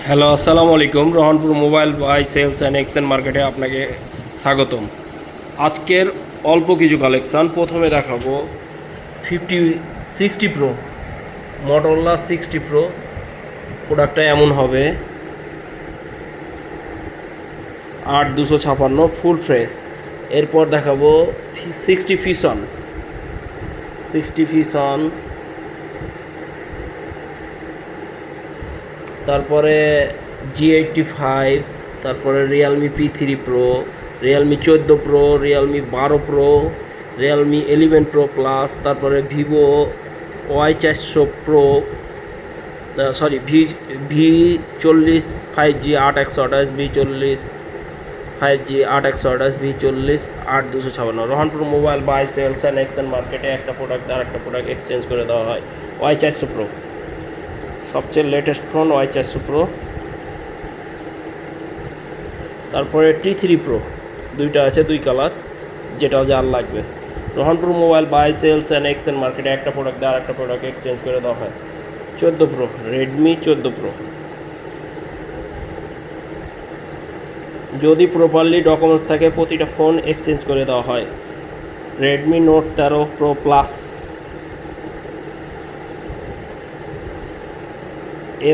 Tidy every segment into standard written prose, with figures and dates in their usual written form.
Hello, আসসালামু আলাইকুম। Rohanpur mobile buy sales and exchange মার্কেটে আপনাকে স্বাগতম। আজকের অল্প কিছু কালেকশান। প্রথমে দেখাবো 60 প্রো, মটোরোলা 60 প্রো। প্রোডাক্টটা এমন হবে 8256 ফুল ফ্রেশ। এরপর দেখাবো 60 ফিশন, তারপরে G85, তারপরে Realme P3 pro, Realme 14 pro, Realme 12 pro, Realme 11 pro plus, তারপরে Vivo Y400 pro, V40 5G 8128, V40 5G 8128, V40 8256। Rohanpur mobile buy sales and exchange মার্কেটে একটা প্রোডাক্ট আর একটা প্রোডাক্ট এক্সচেঞ্জ করে দেওয়া হয়। Y400 প্রো সবচেয়ে লেটেস্ট ফোন, Y400 প্রো। তারপরে T3 pro, দুইটা আছে, দুই কালার, যেটা যার লাগবে। Rohanpur mobile buy sales and exchange মার্কেটে একটা প্রোডাক্ট দিয়ে আর একটা প্রোডাক্ট এক্সচেঞ্জ করে দেওয়া হয়। 14 প্রো, রেডমি 14 প্রো। যদি প্রপারলি ডকুমেন্টস থাকে প্রতিটা ফোন এক্সচেঞ্জ করে দেওয়া হয়। Redmi note 13 pro plus,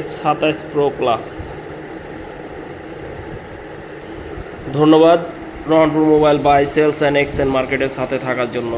F27 pro plus. ধন্যবাদ Rohanpur mobile buy sales and exchange মার্কেটের সাথে থাকার জন্য।